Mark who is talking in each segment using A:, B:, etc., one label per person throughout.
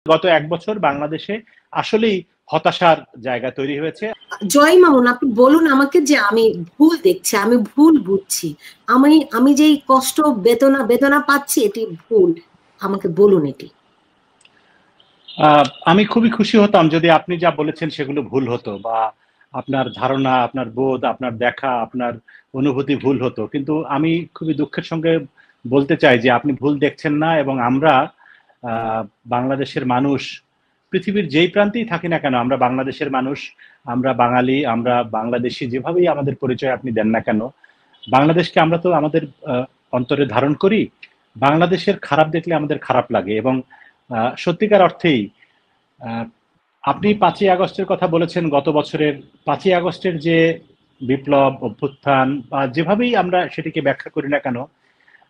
A: গত ১ বছর বাংলাদেশে আসলেই হতাশার জায়গা তৈরি হয়েছে।
B: জয় মামুন, আপনি বলুন আমাকে যে আমি ভুল দেখছি, আমি ভুল বুঝছি, আমি যেই কষ্ট বেদনা পাচ্ছি এটি ভুল, আমাকে বলুন এটি।
A: আমি খুবই খুশি হতাম যদি আপনি যা বলেছেন সেগুলো ভুল হতো, বা আপনার ধারণা, আপনার বোধ, আপনার দেখা, আপনার অনুভূতি ভুল হতো। কিন্তু আমি খুবই দুঃখের সঙ্গে বলতে চাই যে আপনি ভুল দেখছেন না, এবং আমরা বাংলাদেশের মানুষ, পৃথিবীর যেই প্রান্তেই থাকি না কেন, আমরা বাংলাদেশের মানুষ, আমরা বাঙালি, আমরা বাংলাদেশি, যেভাবেই আমাদের পরিচয় আপনি দেন না কেন, বাংলাদেশকে আমরা তো আমাদের অন্তরে ধারণ করি। বাংলাদেশের খারাপ দেখলে আমাদের খারাপ লাগে, এবং সত্যিকার অর্থেই আপনি 5ই আগস্টের কথা বলেছেন। গত বছরের 5ই আগস্টের যে বিপ্লব, অভ্যুত্থান, বা যেভাবেই আমরা সেটিকে ব্যাখ্যা করি না কেন,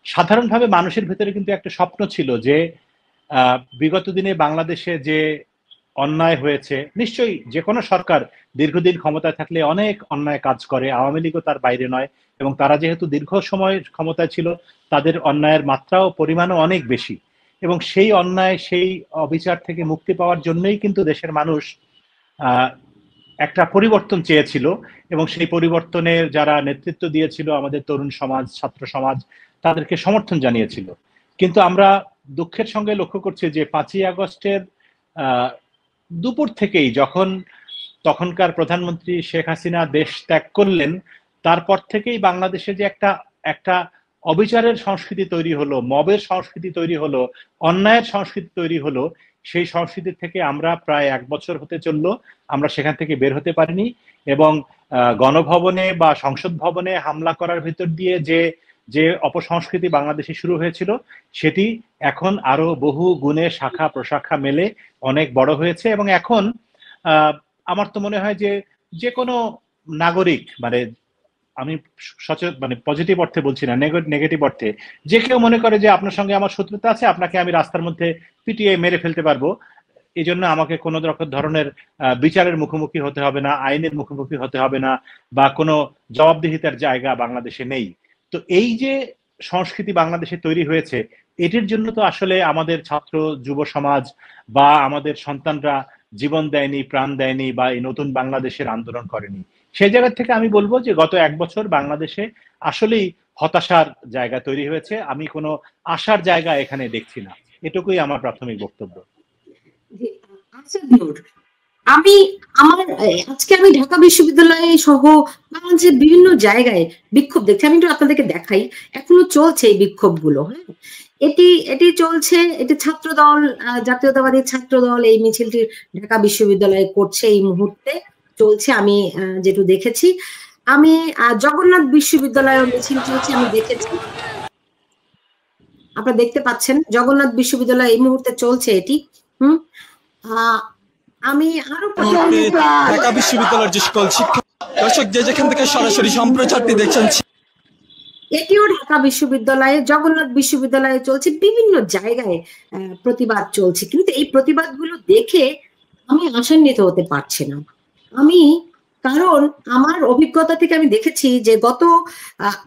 A: সাধারণভাবে মানুষের ভেতরে কিন্তু একটা স্বপ্ন ছিল যে বিগত দিনে বাংলাদেশে যে অন্যায় হয়েছে, নিশ্চয়ই যে কোনো সরকার দীর্ঘদিন ক্ষমতায় থাকলে অনেক অন্যায় কাজ করে, আওয়ামী লীগও তার বাইরে নয়, এবং তারা যেহেতু দীর্ঘ সময় ক্ষমতায় ছিল, তাদের অন্যায়ের মাত্রাও পরিমাণও অনেক বেশি, এবং সেই অন্যায়, সেই অবিচার থেকে মুক্তি পাওয়ার জন্যই কিন্তু দেশের মানুষ একটা পরিবর্তন চেয়েছিল, এবং সেই পরিবর্তনের যারা নেতৃত্ব দিয়েছিল, আমাদের তরুণ সমাজ, ছাত্র সমাজ, তাদেরকে সমর্থন জানিয়েছিল। কিন্তু আমরা দুঃখের সঙ্গে লক্ষ্য করছি যে 5ই আগস্টের দুপুর থেকেই, যখন তখনকার প্রধানমন্ত্রী শেখ হাসিনা দেশ ত্যাগ করলেন, তারপর থেকেই বাংলাদেশে যে একটা অবিচারের সংস্কৃতি তৈরি হলো, মবের সংস্কৃতি তৈরি হলো, অন্যায়ের সংস্কৃতি তৈরি হলো, সেই সংস্কৃতি থেকে আমরা প্রায় 1 বছর হতে চললো, আমরা সেখান থেকে বের হতে পারিনি। এবং গণভবনে বা সংসদ ভবনে হামলা করার ভিতর দিয়ে যে অপসংস্কৃতি বাংলাদেশে শুরু হয়েছিল, সেটি এখন আরো বহু গুণে শাখা প্রশাখা মেলে অনেক বড় হয়েছে। এবং এখন আমার তো মনে হয় যে যে কোনো নাগরিক, মানে আমি মানে পজিটিভ অর্থে বলছি না, নেগেটিভ অর্থে, যে কেউ মনে করে যে আপনার সঙ্গে আমার শত্রুতা আছে, আপনাকে আমি রাস্তার মধ্যে পিটিয়ে মেরে ফেলতে পারবো, এই জন্য আমাকে কোনো ধরনের বিচারের মুখোমুখি হতে হবে না, আইনের মুখোমুখি হতে হবে না, বা কোনো জবাবদিহিতার জায়গা বাংলাদেশে নেই। তো এই যে সংস্কৃতি বাংলাদেশে তৈরি হয়েছে, এটির জন্য তো আসলে আমাদের ছাত্র যুব সমাজ বা আমাদের সন্তানরা জীবন দেয়নি, প্রাণ দেয়নি, বা এই নতুন বাংলাদেশের আন্দোলন করেনি। সেই জায়গা থেকে আমি বলবো যে গত 1 বছর বাংলাদেশে আসলেই হতাশার জায়গা তৈরি হয়েছে। আমি কোনো আশার জায়গা এখানে দেখছি না। এটুকুই আমার প্রাথমিক বক্তব্য।
B: আমি আজকে আমি ঢাকা বিশ্ববিদ্যালয়ে সহ বাংলাদেশের বিভিন্ন জায়গায় বিক্ষোভ দেখছি। আমি একটু আপনাদেরকে দেখাই, এখনো চলছে এই বিক্ষোভ গুলো। হ্যাঁ, এটি চলছে, এটি ছাত্র দল, জাতীয়তাবাদী ছাত্র দল এই মিছিলটি ঢাকা বিশ্ববিদ্যালয়ে করছে, এই মুহূর্তে চলছে। আমি যেটু দেখেছি, আমি জগন্নাথ বিশ্ববিদ্যালয়ের মিছিল চলছে, আমি দেখেছি। আপনারা দেখতে পাচ্ছেন জগন্নাথ বিশ্ববিদ্যালয় এই মুহূর্তে চলছে এটি। আমি আরো
C: ঢাকা বিশ্ববিদ্যালয়ের যে সকল শিক্ষক দর্শক যে যেখান থেকে সরাসরি সম্প্রচারটি দেখছেন,
B: এটিও ঢাকা বিশ্ববিদ্যালয়ে, জগন্নাথ বিশ্ববিদ্যালয়ে চলছে, বিভিন্ন জায়গায় প্রতিবাদ চলছে। কিন্তু এই প্রতিবাদগুলো দেখে আমি আশান্বিত হতে পারছি না। কারণ আমার অভিজ্ঞতা থেকে আমি দেখেছি যে গত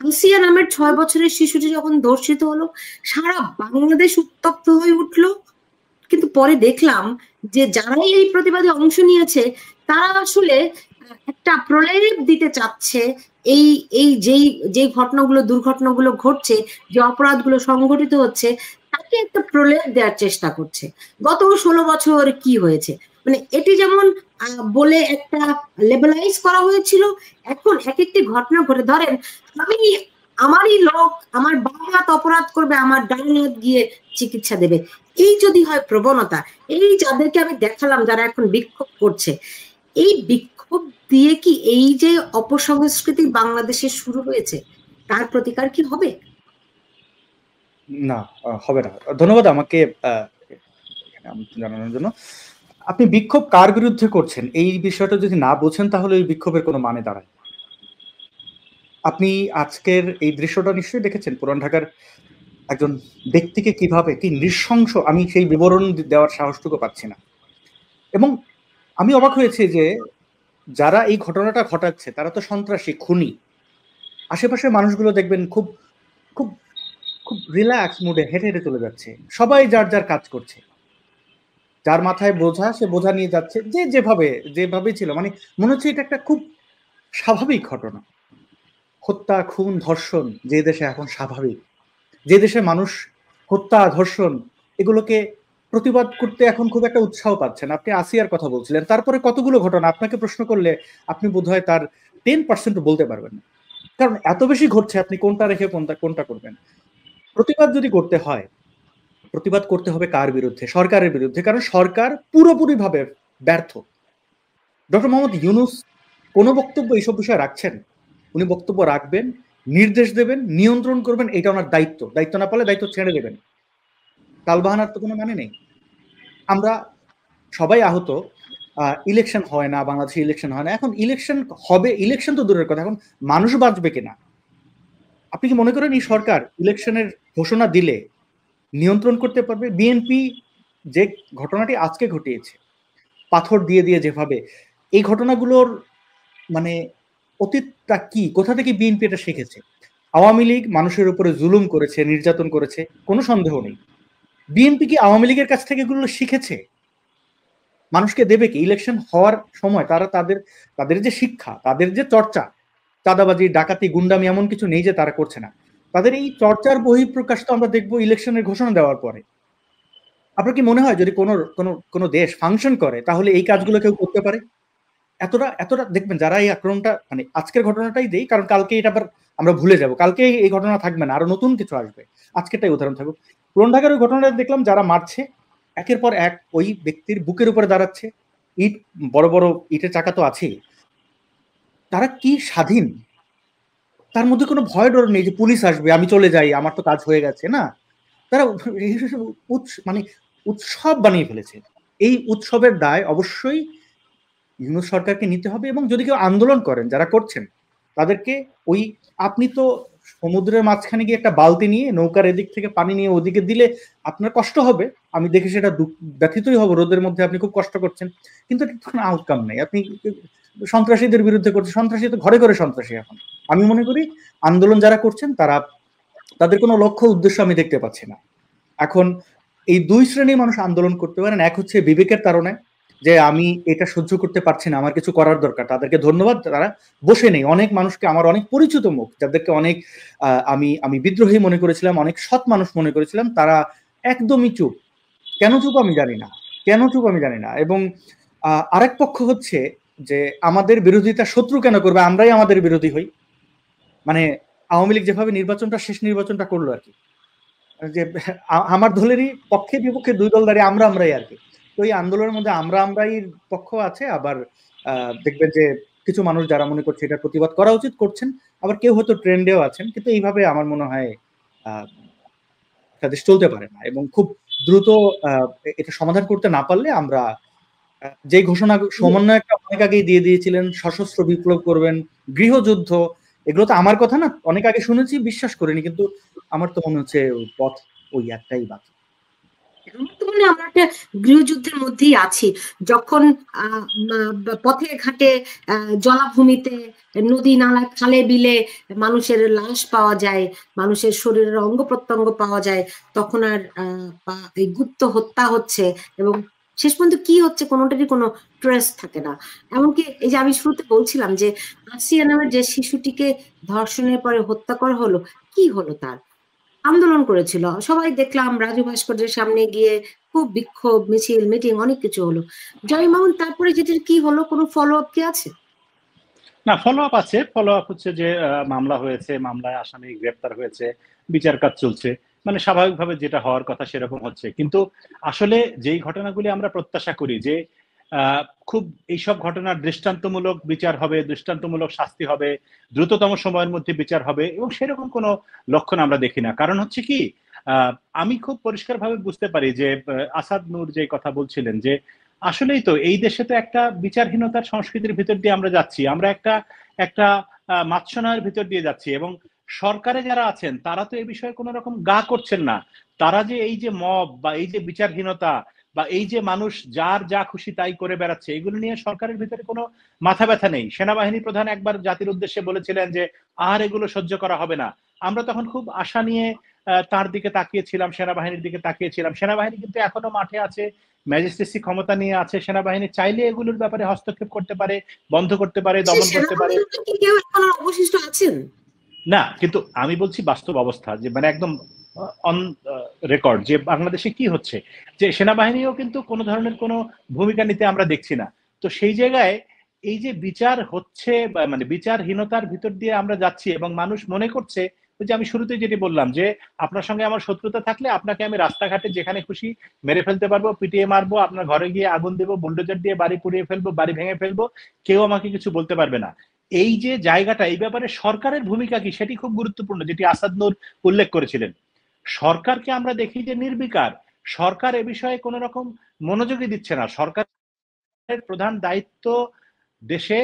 B: আসিয়া নামের 6 বছরের শিশুটি যখন ধর্ষিত হলো, সারা বাংলাদেশ উত্তপ্ত হয়ে উঠলো। কিন্তু পরে দেখলাম যে যারাই এই প্রতিবাদে অংশ নিয়েছে, তারা আসলে একটা প্রলেপ দিতে চাচ্ছে এই যেই ঘটনাগুলো, দুর্ঘটনাগুলো ঘটছে, যে অপরাধগুলো সংঘটিত হচ্ছে, তাকে একটা প্রলেপ দেওয়ার চেষ্টা করছে। গত 16 বছর কি হয়েছে, মানে এটি যেমন বলে একটা লেবেলাইজ করা হয়েছিল, এখন এক একটি ঘটনা ঘটে। ধরেন আমারই লোক আমার বাম হাত অপরাধ করবে, আমার ডান হাত গিয়ে চিকিৎসা দেবে। এই যদি হয় প্রবণতা, এই যাদেরকে আমি দেখালাম যারা এখন বিক্ষোভ করছে, এই বিক্ষোভ দিয়ে কি এই যে অপসংস্কৃতি বাংলাদেশে শুরু হয়েছে, তার প্রতিকার কি হবে?
D: না, হবে না। ধন্যবাদ আমাকে জানানোর জন্য। আপনি বিক্ষোভ কার বিরুদ্ধে করছেন এই বিষয়টা যদি না বোঝেন, তাহলে ওই বিক্ষোভের কোনো মানে দাঁড়ায়। আপনি আজকের এই দৃশ্যটা নিশ্চয়ই দেখেছেন, পুরান ঢাকার একজন ব্যক্তিকে কিভাবে, কি নৃশংস, আমি সেই বিবরণ দেওয়ার সাহসটুকু পাচ্ছি না। এবং আমি অবাক হয়েছি যে যারা এই ঘটনাটা ঘটাচ্ছে তারা তো সন্ত্রাসী, খুনি। আশেপাশের মানুষগুলো দেখবেন খুব খুব খুব রিল্যাক্স মুডে হেঁটে হেঁটে চলে যাচ্ছে, সবাই যার যার কাজ করছে। যার মাথায় বোঝা সে বোঝা নিয়ে যাচ্ছে, যেভাবে ছিল, মানে মনে হচ্ছে এটা একটা খুব স্বাভাবিক ঘটনা। হত্যা, খুন, ধর্ষণ যে দেশে এখন স্বাভাবিক, যে দেশে মানুষ হত্যা, ধর্ষণ এগুলোকে প্রতিবাদ করতে এখন খুব একটা উৎসাহ পাচ্ছেন। আপনি আসিয়ার কথা বলছিলেন, তারপরে কতগুলো ঘটনা আপনাকে প্রশ্ন করলে আপনি বোধহয় তার 10% বলতে পারবেন না, কারণ এত বেশি ঘটছে, আপনি কোনটা রেখে কোনটা করবেন। প্রতিবাদ যদি করতে হয়, প্রতিবাদ করতে হবে কার বিরুদ্ধে? সরকারের বিরুদ্ধে, কারণ সরকার পুরোপুরি ভাবে ব্যর্থ। ডক্টর মোহাম্মদ ইউনূস কোনো বক্তব্য এইসব বিষয়ে রাখছেন? উনি বক্তব্য রাখবেন, নির্দেশ দেবেন, নিয়ন্ত্রণ করবেন, এটা ওনার দায়িত্ব। দায়িত্ব না পারলে দায়িত্ব ছেড়ে দেবেন। টালবাহানার তো কোনো মানে নেই। আমরা সবাই আহত, ইলেকশন হয় না, বাংলাদেশে ইলেকশন হয় না। এখন ইলেকশন হবে, ইলেকশন তো দূরের কথা, এখন মানুষ বাঁচবে কিনা? আপনি কি মনে করেন এই সরকার ইলেকশনের ঘোষণা দিলে নিয়ন্ত্রণ করতে পারবে? বিএনপি যে ঘটনাটি আজকে ঘটিয়েছে, পাথর দিয়ে দিয়ে যেভাবে, এই ঘটনাগুলোর মানে অতীতটা কি? কোথা থেকে বিএনপি এটা শিখেছে? আওয়ামী লীগ মানুষের উপরে জুলুম করেছে, নির্যাতন করেছে, কোনো সন্দেহ নেই। বিএনপি কি আওয়ামী লীগের কাছ থেকে এগুলো শিখেছে? মানুষকে দেবে কি? ইলেকশন হওয়ার সময় তারা তাদের যে শিক্ষা, তাদের যে চর্চা, চাঁদাবাজি, ডাকাতি, গুন্ডামি এমন কিছু নেই যে তারা করছে না। তাদের এই চর্চার বহিঃপ্রকাশ তো আমরা দেখবো ইলেকশনের ঘোষণা দেওয়ার পরে। আপনার কি মনে হয় যদি কোনো দেশ ফাংশন করে তাহলে এই কাজগুলো কেউ করতে পারে? এতটা দেখবেন, যারা এই আক্রমণটা, মানে আজকের ঘটনাটাই দেই, কারণ কালকে এটা আবার আমরা ভুলে যাব, কালকে এই ঘটনা থাকবে না, আরো নতুন কিছু আসবে। আজকেরটাই উদাহরণ থাকুক। পুরান ঢাকার ওই ঘটনাটা দেখলাম, যারা মারছে একের পর এক ওই ব্যক্তির বুকের উপরে দাঁড়াচ্ছে, ইট, বড় বড় ইটের চাকা তো আছেই। তারা কি স্বাধীন? তার মধ্যে কোনো ভয় ডর নেই যে পুলিশ আসবে, আমি চলে যাই, আমার তো কাজ হয়ে গেছে না। তারা মানে উৎসব বানিয়ে ফেলেছে। এই উৎসবের দায় অবশ্যই ইউনূস সরকারকে নিতে হবে, এবং যদি কেউ আন্দোলন করেন, যারা করছেন তাদেরকে ওই, আপনি তো সমুদ্রের মাঝখানে গিয়ে একটা বালতি নিয়ে নৌকার এদিক থেকে পানি নিয়ে ওদিকে দিলে আপনার কষ্ট হবে, আমি দেখে সেটা ব্যথিতই হব, রোদের মধ্যে আপনি খুব কষ্ট করছেন, কিন্তু এটা কোনো আউটকাম নেই। আপনি সন্ত্রাসীদের বিরুদ্ধে করছেন, সন্ত্রাসী তো ঘরে ঘরে সন্ত্রাসী এখন। আমি মনে করি আন্দোলন যারা করছেন তাদের কোনো লক্ষ্য উদ্দেশ্য আমি দেখতে পাচ্ছি না। এখন এই দুই শ্রেণীর মানুষ আন্দোলন করতে পারেন। এক হচ্ছে বিবেকের তাড়নায়, যে আমি এটা সহ্য করতে পারছি না, আমার কিছু করার দরকার, তাদেরকে ধন্যবাদ, তারা বসে নেই। অনেক মানুষকে, আমার অনেক পরিচিত মুখ, যাদেরকে অনেক আমি বিদ্রোহী মনে করেছিলাম, অনেক সৎ মানুষ মনে করেছিলাম, তারা একদমই চুপ। কেন চুপ আমি জানি না। এবং আরেক পক্ষ হচ্ছে যে আমাদের বিরোধিতা শত্রু কেন করবে, আমরাই আমাদের বিরোধী হই। মানে আওয়ামী লীগ যেভাবে শেষ নির্বাচনটা করলো আর কি, যে আমার দলেরই পক্ষে বিপক্ষে দুই দল দাঁড়িয়ে আমরাই আর কি। তো এই আন্দোলনের মধ্যে আমরাই পক্ষ আছে, আবার দেখবেন যে কিছু মানুষ যারা মনে করছে এটা প্রতিবাদ করা উচিত করছেন, আবার কেউ হয়তো ট্রেন্ডেও আছেন। কিন্তু এইভাবে আমার মনে হয় দেশ চলতে পারে না, এবং খুব দ্রুত এটা সমাধান করতে না পারলে আমরা যে ঘোষণা সমন্বয়কটা অনেক আগেই দিয়ে দিয়েছিলেন, সশস্ত্র বিপ্লব করবেন, গৃহযুদ্ধ, এগুলো তো আমার কথা না, অনেক আগে শুনেছি, বিশ্বাস করিনি, কিন্তু আমার তো মনে হচ্ছে পথ ওই একটাই বাকি।
B: আমরা একটা গৃহযুদ্ধের মধ্যেই আছি। যখন পথে ঘাটে, জলাভূমিতে, নদী নালা, খালে বিলে মানুষের লাশ পাওয়া যায়, মানুষের শরীরের অঙ্গ প্রত্যঙ্গ পাওয়া যায়, তখন আর এই গুপ্ত হত্যা হচ্ছে, এবং শেষ পর্যন্ত কি হচ্ছে কোনোটারই কোনো ট্রেস থাকে না। এমনকি এই যে আমি শুরুতে বলছিলাম যে আসিয়া নামের যে শিশুটিকে ধর্ষণের পরে হত্যা করা হলো, কি হলো? তার আন্দোলন করেছিল সবাই, দেখলাম রাজু ভাস্কর্যের সামনে গিয়ে খুব বিক্ষোভ, মিছিল, মিটিং, অনেক কিছু হলো। জয় মামুন, তারপরে যেটির কি হলো? কোনো ফলো আপ কি আছে?
A: না, ফলো আপ আছে। ফলো আপ হচ্ছে যে মামলা হয়েছে, মামলায় আসামি গ্রেপ্তার হয়েছে, বিচার কাজ চলছে, মানে স্বাভাবিকভাবে যেটা হওয়ার কথা সেরকম হচ্ছে। কিন্তু আসলে যেই ঘটনাগুলি আমরা প্রত্যাশা করি যে খুব এইসব ঘটনার দৃষ্টান্তমূলক বিচার হবে, দৃষ্টান্তমূলক শাস্তি হবে, দ্রুততম সময়ের মধ্যে বিচার হবে, এবং সেরকম কোনো লক্ষণ আমরা দেখি না। কারণ হচ্ছে কি, আমি খুব পরিষ্কারভাবে বুঝতে পারি যে আসাদ নূর যে কথা বলছিলেন, যে আসলেই তো এই দেশে তো একটা বিচারহীনতার সংস্কৃতির ভিতর দিয়ে আমরা যাচ্ছি, আমরা একটা মাৎসনায়ের ভিতর দিয়ে যাচ্ছি, এবং সরকারে যারা আছেন তারা তো এই বিষয়ে কোনো রকম গা করছেন না। তারা যে এই যে মব বা এই যে বিচারহীনতা বা এই যে মানুষ যার যা খুশি তাই করে বেড়াচ্ছে, এগুলো নিয়ে সরকারের ভিতরে কোনো মাথা ব্যথা নেই। সেনাবাহিনী প্রধান একবার জাতির উদ্দেশ্যে বলেছিলেন যে আর এগুলো সহ্য করা হবে না। আমরা তখন খুব আশা নিয়ে তার দিকে তাকিয়েছিলাম, সেনাবাহিনীর দিকে তাকিয়েছিলাম। সেনাবাহিনী কিন্তু এখনো মাঠে আছে, ম্যাজিস্ট্রেসি ক্ষমতা নিয়ে আছে। সেনাবাহিনী চাইলে এগুলোর ব্যাপারে হস্তক্ষেপ করতে পারে, বন্ধ করতে পারে, দমন করতে পারে।
B: কেউ এখন অবশিষ্ট আছেন
A: না, কিন্তু আমি বলছি বাস্তব অবস্থা, যে মানে একদম অন রেকর্ড, যে বাংলাদেশে কি হচ্ছে, যে সেনাবাহিনীও কিন্তু কোনো ধরনের কোনো ভূমিকা নিতে আমরা দেখছি না। তো সেই জায়গায় এই যে বিচার হচ্ছে, মানে বিচারহীনতার ভিতর দিয়ে আমরা যাচ্ছি, এবং মানুষ মনে করছে, যে আমি শুরুতেই যেটি বললাম, যে আপনার সঙ্গে আমার শত্রুতা থাকলে আপনাকে আমি রাস্তাঘাটে যেখানে খুশি মেরে ফেলতে পারবো, পিটিয়ে মারবো, আপনার ঘরে গিয়ে আগুন দেবো, বুলডোজার দিয়ে বাড়ি পুড়িয়ে ফেলবো, বাড়ি ভেঙে ফেলবো, কেউ আমাকে কিছু বলতে পারবে না। এই যে জায়গাটা, এই ব্যাপারে সরকারের ভূমিকা কি, সেটি খুব গুরুত্বপূর্ণ, যেটি আসাদ নূর উল্লেখ করেছিলেন। সরকারকে আমরা দেখি যে নির্বিকার, সরকার এ বিষয়ে কোন রকম মনোযোগী দিচ্ছে না। সরকারের প্রধান দায়িত্ব দেশে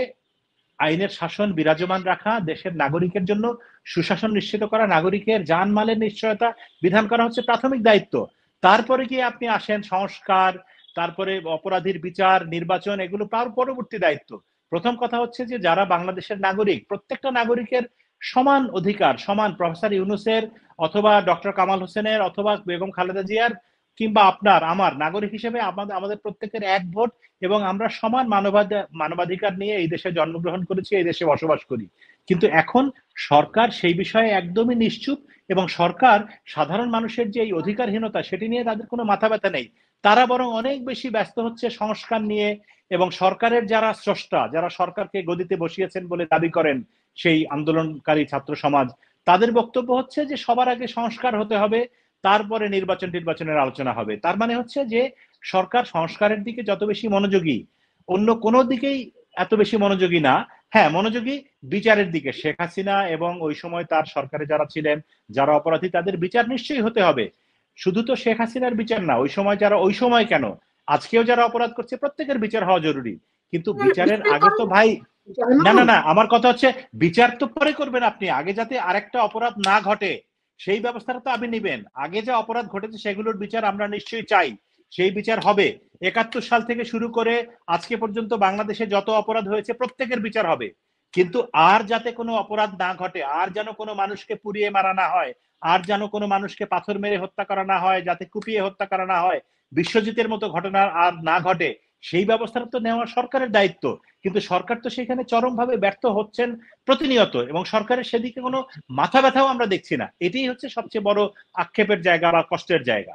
A: আইনের শাসন বিরাজমান রাখা, দেশের নাগরিকের জন্য সুশাসন নিশ্চিত করা, নাগরিকের জানমালের নিশ্চয়তা বিধান করা হচ্ছে প্রাথমিক দায়িত্ব। তারপরে গিয়ে আপনি আসেন সংস্কার, তারপরে অপরাধীর বিচার, নির্বাচন, এগুলো তার পরবর্তী দায়িত্ব। প্রথম কথা হচ্ছে যে যারা বাংলাদেশের নাগরিক, প্রত্যেকটা নাগরিকের সমান অধিকার, সমান প্রফেসর ইউনূসের অথবা ডক্টর কামাল হোসেনের অথবা বেগম খালেদা জিয়ার কিংবা আপনার আমার নাগরিক হিসেবে আমাদের প্রত্যেকের এক ভোট, এবং আমরা সমান মানবাধিকার নিয়ে এই দেশে জন্মগ্রহণ করেছি, এই দেশে বসবাস করি। কিন্তু এখন সরকার সেই বিষয়ে একদমই নিশ্চুপ, এবং সরকার সাধারণ মানুষের যে এই অধিকারহীনতা, সেটি নিয়ে তাদের কোনো মাথা ব্যথা নেই। তারা বরং অনেক বেশি ব্যস্ত হচ্ছে সংস্কার নিয়ে, এবং সরকারের যারা স্রষ্টা, যারা সরকারকে গদিতে বসিয়েছেন বলে দাবি করেন সেই আন্দোলনকারী ছাত্র সমাজ, তাদের বক্তব্য হচ্ছে যে সবার আগে সংস্কার হতে হবে, তারপরে নির্বাচনের আলোচনা হবে। তার মানে হচ্ছে যে সরকার সংস্কারের দিকে যত বেশি মনোযোগী, অন্য কোনো দিকেই এত বেশি মনোযোগী না। হ্যাঁ, মনোযোগী বিচারের দিকে। শেখ হাসিনা এবং ওই সময় তার সরকারে যারা ছিলেন, যারা অপরাধী, তাদের বিচার নিশ্চয়ই হতে হবে। শুধু তো শেখ হাসিনার বিচার না, ওই সময় কেন, আজকেও যারা অপরাধ করছে প্রত্যেকের বিচার হওয়া জরুরি। কিন্তু বিচারের আগে তো ভাই, না, আমার কথা হচ্ছে বিচার তো পরে করবেন আপনি, আগে যাতে আরেকটা অপরাধ না ঘটে সেই ব্যবস্থাটা তো আপনি নেবেন। আগে যে অপরাধ ঘটেছে সেগুলোর বিচার আমরা নিশ্চয়ই চাই, সেই বিচার হবে। ৭১ সাল থেকে শুরু করে আজকে পর্যন্ত বাংলাদেশে যত অপরাধ হয়েছে প্রত্যেকের বিচার হবে। কিন্তু আর যাতে কোনো অপরাধ না ঘটে, আর যেন কোনো মানুষকে পুড়িয়ে মারা না হয়, আর যেন কোনো মানুষকে পাথর মেরে হত্যা করা না হয়, যাতে কুপিয়ে হত্যা করা না হয়, বিশ্বজিতের মতো ঘটনা আর না ঘটে, সেই ব্যবস্থাটা তো নেওয়া সরকারের দায়িত্ব। কিন্তু সরকার তো সেখানে চরমভাবে ব্যর্থ হচ্ছেন প্রতিনিয়ত, এবং সরকারের সেদিকে কোনো মাথা ব্যথাও আমরা দেখছি না। এটাই হচ্ছে সবচেয়ে বড় আক্ষেপের জায়গা বা কষ্টের জায়গা।